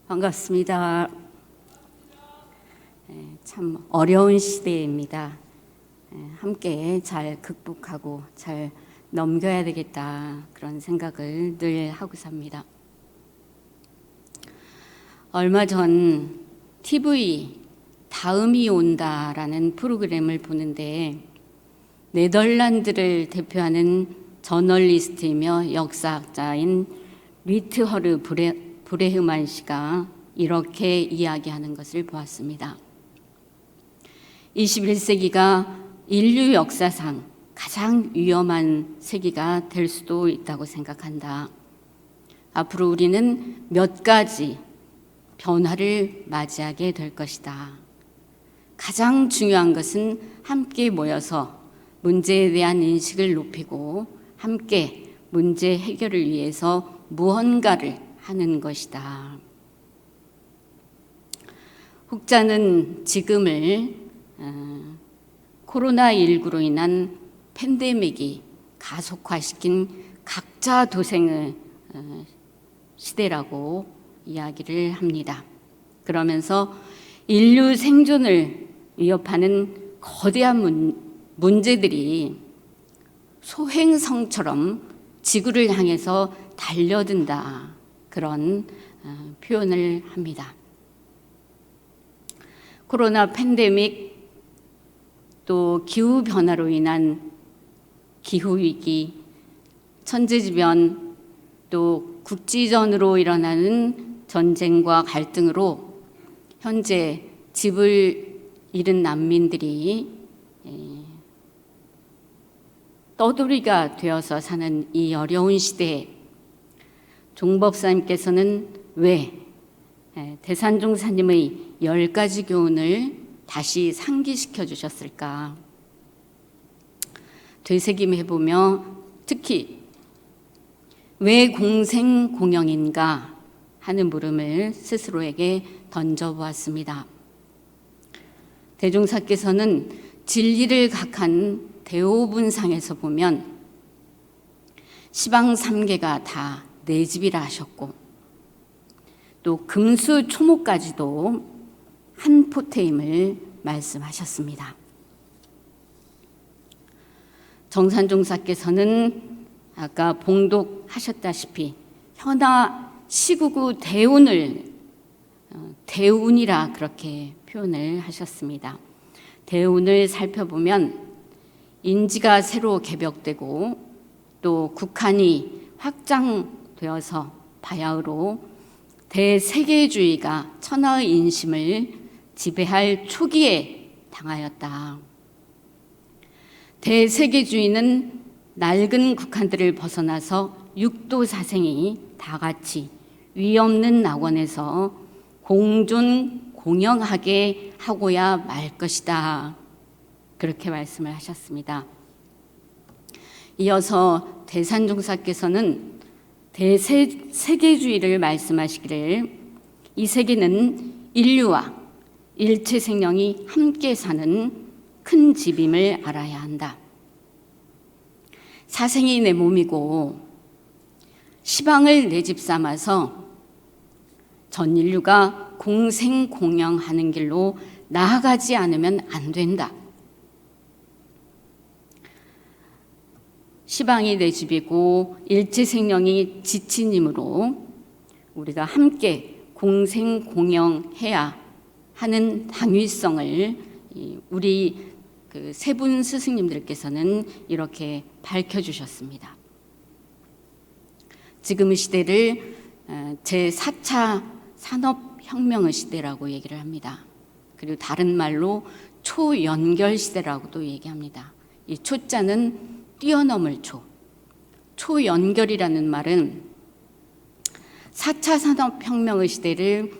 반갑습니다. 참 어려운 시대입니다. 함께 잘 극복하고 잘 넘겨야 되겠다, 그런 생각을 늘 하고 삽니다. 얼마 전 TV 다음이 온다라는 프로그램을 보는데, 네덜란드를 대표하는 저널리스트이며 역사학자인 리트허르 브레흐만 씨가 이렇게 이야기하는 것을 보았습니다. 21세기가 인류 역사상 가장 위험한 세기가 될 수도 있다고 생각한다. 앞으로 우리는 몇 가지 변화를 맞이하게 될 것이다. 가장 중요한 것은 함께 모여서 문제에 대한 인식을 높이고 함께 문제 해결을 위해서 무언가를 하는 것이다. 혹자는 지금을 코로나19로 인한 팬데믹이 가속화시킨 각자 도생의 시대라고 이야기를 합니다. 그러면서 인류 생존을 위협하는 거대한 문제들이 소행성처럼 지구를 향해서 달려든다, 그런 표현을 합니다. 코로나 팬데믹, 또 기후변화로 인한 기후위기, 천재지변, 또 국지전으로 일어나는 전쟁과 갈등으로 현재 집을 잃은 난민들이 떠돌이가 되어서 사는 이 어려운 시대에 종법사님께서는 왜 대산종사님의 10가지 교훈을 다시 상기시켜 주셨을까? 되새김해보며 특히 왜 공생공영인가 하는 물음을 스스로에게 던져보았습니다. 대종사께서는 진리를 각한 대오분상에서 보면 시방삼계가 다 내 집이라 하셨고, 또 금수초목까지도 한 포태임을 말씀하셨습니다. 정산종사께서는 아까 봉독하셨다시피 현아 시구구 대운을 대운이라 그렇게 표현을 하셨습니다. 대운을 살펴보면 인지가 새로 개벽되고 또 국한이 확장되어서 바야흐로 대세계주의가 천하의 인심을 지배할 초기에 당하였다. 대세계주의는 낡은 국한들을 벗어나서 육도사생이 다 같이 위없는 낙원에서 공존 공영하게 하고야 말 것이다, 그렇게 말씀을 하셨습니다. 이어서 대산종사께서는 대세계주의를 말씀하시기를 이 세계는 인류와 일체 생명이 함께 사는 큰 집임을 알아야 한다. 사생이 내 몸이고 시방을 내 집 삼아서 전 인류가 공생공영하는 길로 나아가지 않으면 안 된다. 시방이 내 집이고 일체 생명이 지친이므로 우리가 함께 공생공영해야 하는 당위성을 우리 세 분 스승님들께서는 이렇게 밝혀주셨습니다. 지금의 시대를 제4차 산업혁명의 시대라고 얘기를 합니다. 그리고 다른 말로 초연결 시대라고도 얘기합니다. 이 초자는 뛰어넘을 초연결이라는 말은 4차 산업혁명의 시대를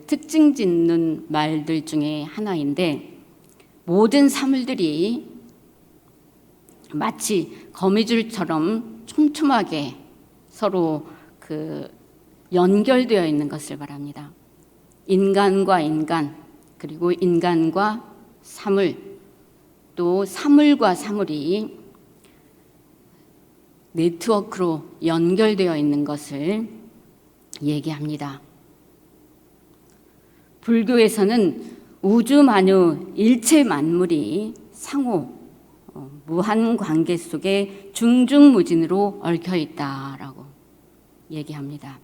특징 짓는 말들 중에 하나인데, 모든 사물들이 마치 거미줄처럼 촘촘하게 서로 연결되어 있는 것을 말합니다. 인간과 인간, 그리고 인간과 사물, 또 사물과 사물이 네트워크로 연결되어 있는 것을 얘기합니다. 불교에서는 우주 만유 일체 만물이 상호 무한 관계 속에 중중무진으로 얽혀 있다라고 얘기합니다.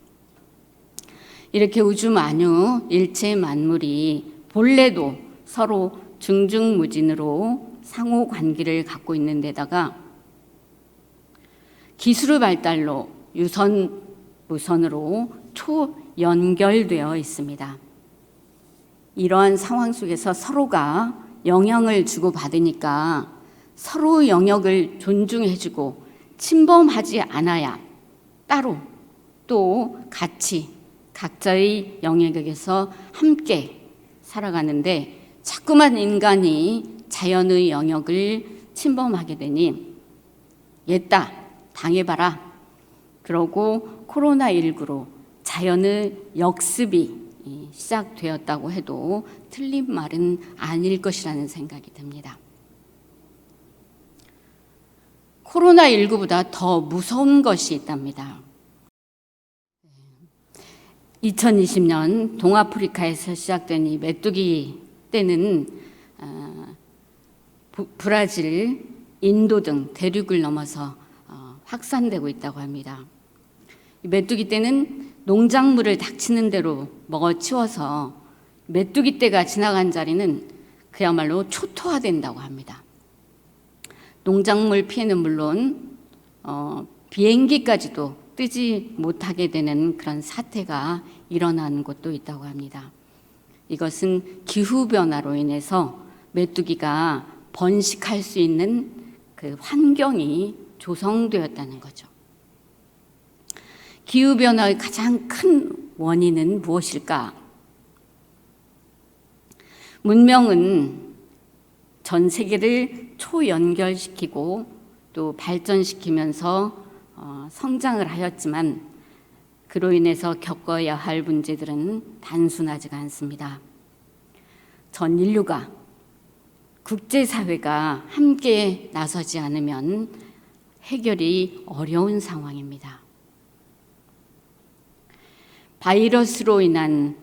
이렇게 우주 만유 일체 만물이 본래도 서로 중중무진으로 상호 관계를 갖고 있는 데다가 기술의 발달로 유선 무선으로 초연결되어 있습니다. 이러한 상황 속에서 서로가 영향을 주고받으니까 서로 영역을 존중해주고 침범하지 않아야 따로 또 같이 각자의 영역에서 함께 살아가는데 자꾸만 인간이 자연의 영역을 침범하게 되니 옛다 당해봐라. 그러고 코로나19로 자연의 역습이 시작되었다고 해도 틀린 말은 아닐 것이라는 생각이 듭니다. 코로나19보다 더 무서운 것이 있답니다. 2020년 동아프리카에서 시작된 이 메뚜기 때는 브라질, 인도 등 대륙을 넘어서 확산되고 있다고 합니다. 메뚜기 떼는 농작물을 닥치는 대로 먹어치워서 메뚜기 떼가 지나간 자리는 그야말로 초토화된다고 합니다. 농작물 피해는 물론 비행기까지도 뜨지 못하게 되는 그런 사태가 일어나는 곳도 있다고 합니다. 이것은 기후변화로 인해서 메뚜기가 번식할 수 있는 그 환경이 조성되었다는 거죠. 기후변화의 가장 큰 원인은 무엇일까? 문명은 전 세계를 초연결시키고 또 발전시키면서 성장을 하였지만 그로 인해서 겪어야 할 문제들은 단순하지가 않습니다. 전 인류가 국제사회가 함께 나서지 않으면 해결이 어려운 상황입니다. 바이러스로 인한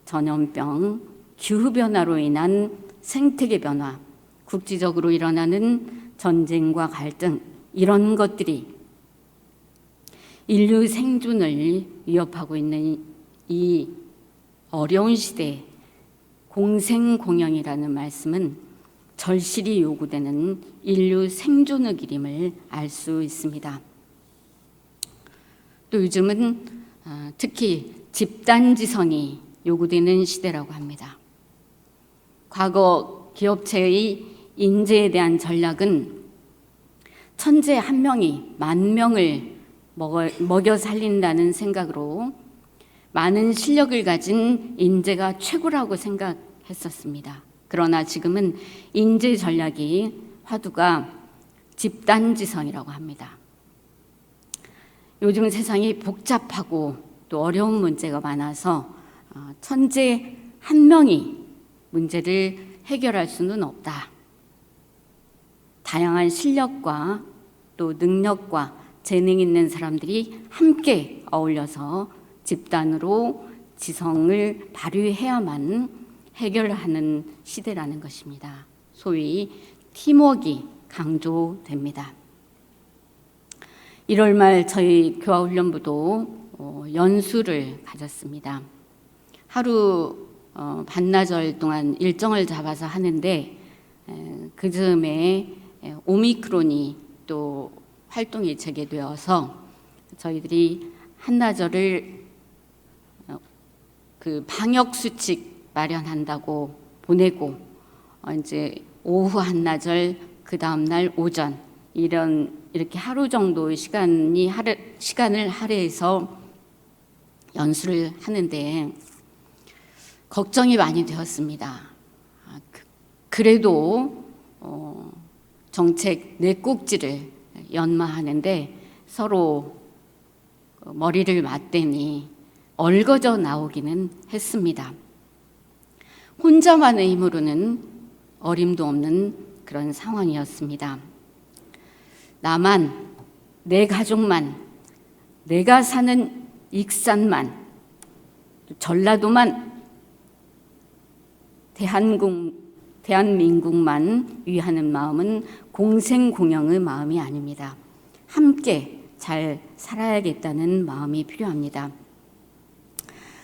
전염병, 기후변화로 인한 생태계 변화, 국지적으로 일어나는 전쟁과 갈등, 이런 것들이 인류 생존을 위협하고 있는 이 어려운 시대에 공생공영이라는 말씀은 절실히 요구되는 인류 생존의 길임을 알 수 있습니다. 또 요즘은 특히 집단지성이 요구되는 시대라고 합니다. 과거 기업체의 인재에 대한 전략은 천재 한 명이 만 명을 먹여 살린다는 생각으로 많은 실력을 가진 인재가 최고라고 생각했었습니다. 그러나 지금은 인재 전략이 화두가 집단지성이라고 합니다. 요즘 세상이 복잡하고 또 어려운 문제가 많아서 천재 한 명이 문제를 해결할 수는 없다. 다양한 실력과 또 능력과 재능 있는 사람들이 함께 어울려서 집단으로 지성을 발휘해야만 해결하는 시대라는 것입니다. 소위 팀워크가 강조됩니다. 1월 말 저희 교화훈련부도 연수를 가졌습니다. 하루 반나절 동안 일정을 잡아서 하는데 그 즈음에 오미크론이 또 활동이 재개되어서 저희들이 한나절을 그 방역 수칙 마련한다고 보내고 이제 오후 한나절 그 다음 날 오전 이렇게 하루 정도 시간을 할애해서 연수를 하는데 걱정이 많이 되었습니다. 그래도 정책 네 꼭지를 연마하는데 서로 머리를 맞대니 얽어져 나오기는 했습니다. 혼자만의 힘으로는 어림도 없는 그런 상황이었습니다. 나만, 내 가족만, 내가 사는 익산만, 전라도만 대한민국만 위하는 마음은 공생공영의 마음이 아닙니다. 함께 잘 살아야겠다는 마음이 필요합니다.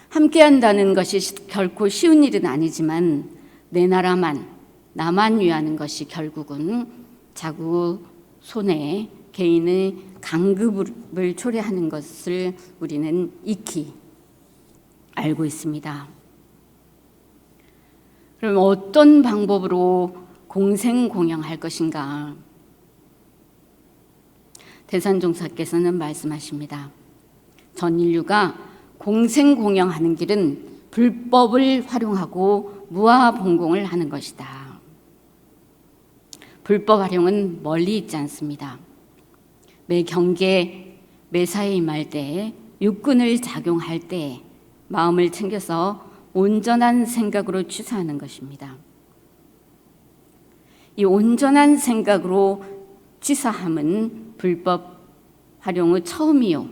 함께 한다는 것이 결코 쉬운 일은 아니지만 내 나라만, 나만 위하는 것이 결국은 자구 손해, 개인의 강급을 초래하는 것을 우리는 익히 알고 있습니다. 그럼 어떤 방법으로 공생공영할 것인가? 대산종사께서는 말씀하십니다. 전 인류가 공생공영하는 길은 불법을 활용하고 무아봉공을 하는 것이다. 불법 활용은 멀리 있지 않습니다. 매 경계, 매사에 임할 때, 육군을 작용할 때 마음을 챙겨서 온전한 생각으로 취사하는 것입니다. 이 온전한 생각으로 취사함은 불법 활용의 처음이요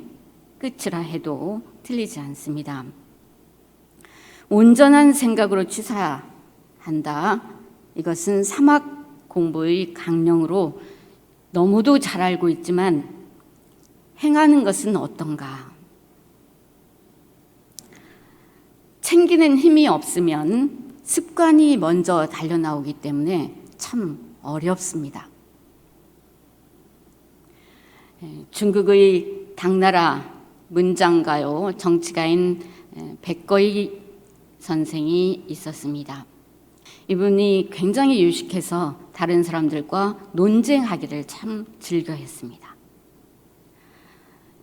끝이라 해도 틀리지 않습니다. 온전한 생각으로 취사한다. 이것은 사막 공부의 강령으로 너무도 잘 알고 있지만 행하는 것은 어떤가? 챙기는 힘이 없으면 습관이 먼저 달려나오기 때문에 참 어렵습니다. 중국의 당나라 문장가요 정치가인 백거이 선생이 있었습니다. 이분이 굉장히 유식해서 다른 사람들과 논쟁하기를 참 즐겨했습니다.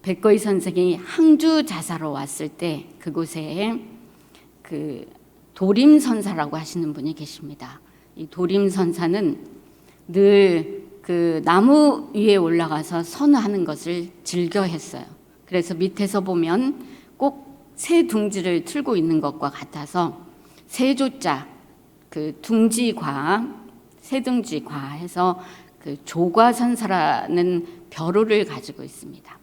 백거이 선생이 항주 자사로 왔을 때 그곳에 도림선사라고 하시는 분이 계십니다. 이 도림선사는 늘 나무 위에 올라가서 선하는 것을 즐겨했어요. 그래서 밑에서 보면 꼭 새 둥지를 틀고 있는 것과 같아서 세조자 둥지과 새둥지과 해서 조과선사라는 벼루를 가지고 있습니다.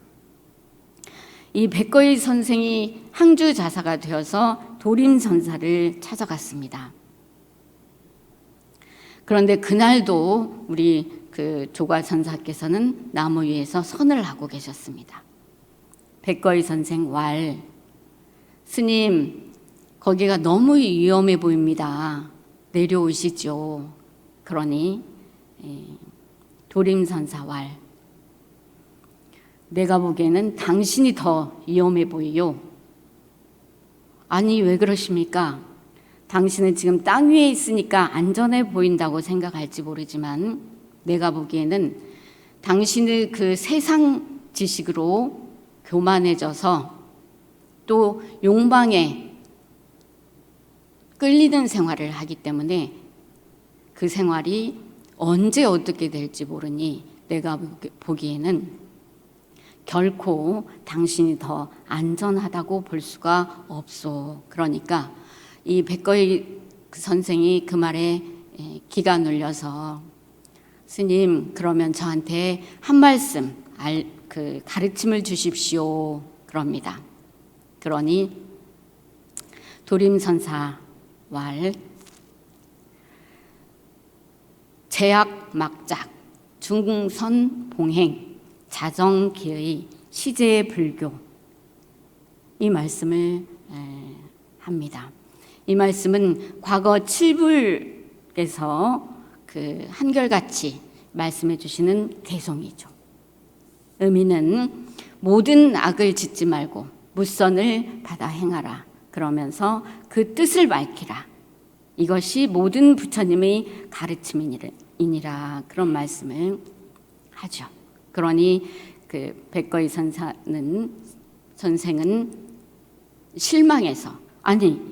이 백거이 선생이 항주 자사가 되어서 도림선사를 찾아갔습니다. 그런데 그날도 우리 조과선사께서는 나무 위에서 선을 하고 계셨습니다. 백거이 선생 스님, 거기가 너무 위험해 보입니다. 내려오시죠. 그러니 도림선사 내가 보기에는 당신이 더 위험해 보이요. 아니 왜 그러십니까? 당신은 지금 땅 위에 있으니까 안전해 보인다고 생각할지 모르지만 내가 보기에는 당신의 세상 지식으로 교만해져서 또 욕망에 끌리는 생활을 하기 때문에 그 생활이 언제 어떻게 될지 모르니 내가 보기에는 결코 당신이 더 안전하다고 볼 수가 없소. 그러니까 이 백거이 선생이 그 말에 기가 눌려서 스님 그러면 저한테 한 말씀 가르침을 주십시오. 그럽니다. 그러니 도림선사 제약 막작 중선 봉행 자정기의 시제 불교 이 말씀을 합니다. 이 말씀은 과거 칠불께서 한결같이 말씀해 주시는 개송이죠. 의미는 모든 악을 짓지 말고 무선을 받아 행하라. 그러면서 그 뜻을 밝히라. 이것이 모든 부처님의 가르침이니라. 그런 말씀을 하죠. 그러니 백거이 선생은 실망해서 아니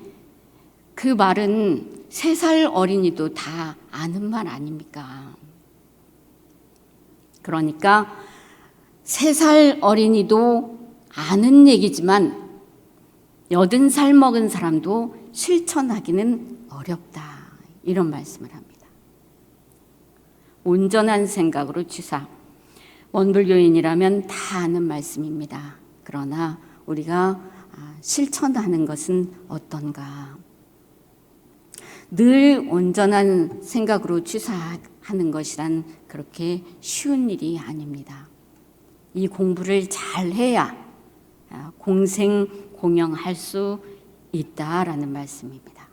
그 말은 3살 어린이도 다 아는 말 아닙니까? 그러니까 3살 어린이도 아는 얘기지만 80살 먹은 사람도 실천하기는 어렵다. 이런 말씀을 합니다. 온전한 생각으로 취사. 원불교인이라면 다 아는 말씀입니다. 그러나 우리가 실천하는 것은 어떤가? 늘 온전한 생각으로 취사하는 것이란 그렇게 쉬운 일이 아닙니다. 이 공부를 잘 해야 공생공영할 수 있다라는 말씀입니다.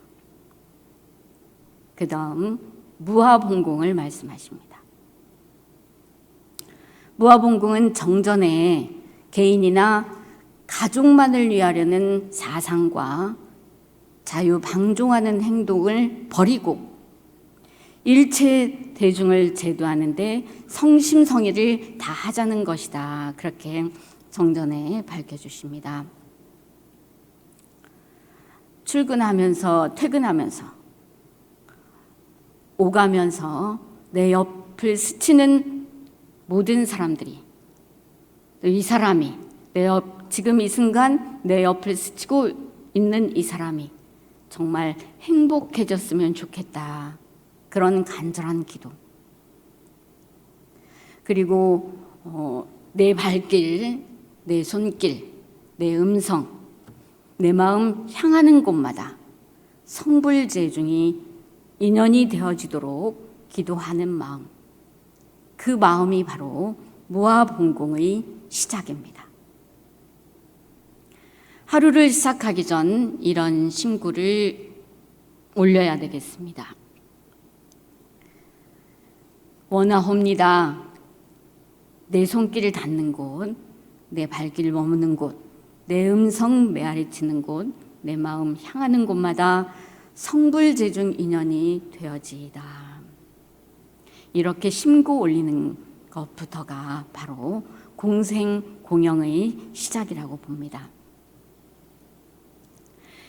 그 다음 무아봉공을 말씀하십니다. 무아봉공은 정전에 개인이나 가족만을 위하려는 사상과 자유방종하는 행동을 버리고 일체 대중을 제도하는데 성심성의를 다하자는 것이다. 그렇게 정전에 밝혀주십니다. 출근하면서 퇴근하면서 오가면서 내 옆을 스치는 모든 사람들이 이 사람이 지금 이 순간 내 옆을 스치고 있는 이 사람이 정말 행복해졌으면 좋겠다. 그런 간절한 기도. 그리고 내 발길, 내 손길, 내 음성, 내 마음 향하는 곳마다 성불재중이 인연이 되어지도록 기도하는 마음. 그 마음이 바로 무아봉공의 시작입니다. 하루를 시작하기 전 이런 심구를 올려야 되겠습니다. 원하옵니다. 내 손길을 닿는 곳, 내 발길 머무는 곳, 내 음성 메아리치는 곳, 내 마음 향하는 곳마다 성불재중 인연이 되어지이다. 이렇게 심구 올리는 것부터가 바로 공생공영의 시작이라고 봅니다.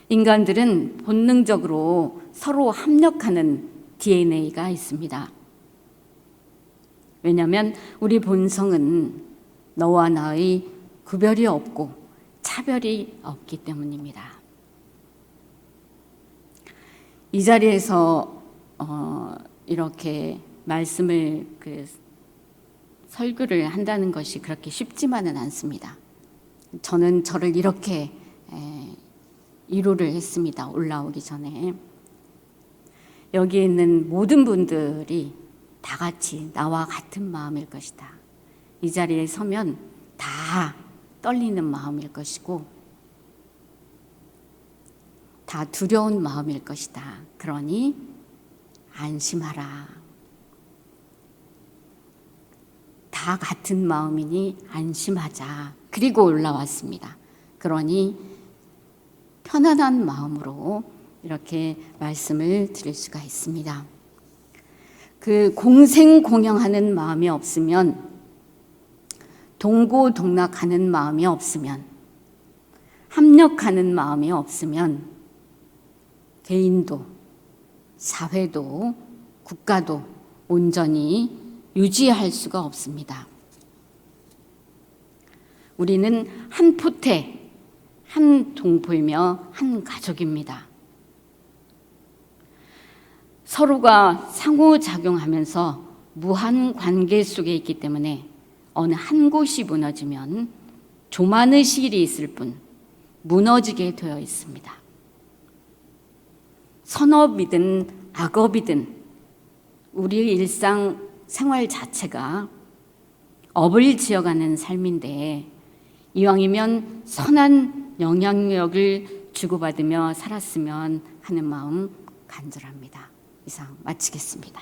인간들은 본능적으로 서로 합력하는 DNA가 있습니다. 왜냐하면 우리 본성은 너와 나의 구별이 없고 차별이 없기 때문입니다. 이 자리에서 이렇게 말씀을 설교를 한다는 것이 그렇게 쉽지만은 않습니다. 저는 저를 이렇게 위로를 했습니다. 올라오기 전에. 여기 있는 모든 분들이 다 같이 나와 같은 마음일 것이다. 이 자리에 서면 다 떨리는 마음일 것이고 다 두려운 마음일 것이다. 그러니 안심하라. 다 같은 마음이니 안심하자. 그리고 올라왔습니다. 그러니 편안한 마음으로 이렇게 말씀을 드릴 수가 있습니다. 그 공생공영하는 마음이 없으면, 동고동락하는 마음이 없으면, 합력하는 마음이 없으면 개인도 사회도 국가도 온전히 유지할 수가 없습니다. 우리는 한 포태, 한 동포이며 한 가족입니다. 서로가 상호작용하면서 무한 관계 속에 있기 때문에 어느 한 곳이 무너지면 조만의 실이 있을 뿐 무너지게 되어 있습니다. 선업이든 악업이든 우리의 일상 생활 자체가 업을 지어가는 삶인데 이왕이면 선한 영향력을 주고받으며 살았으면 하는 마음 간절합니다. 이상 마치겠습니다.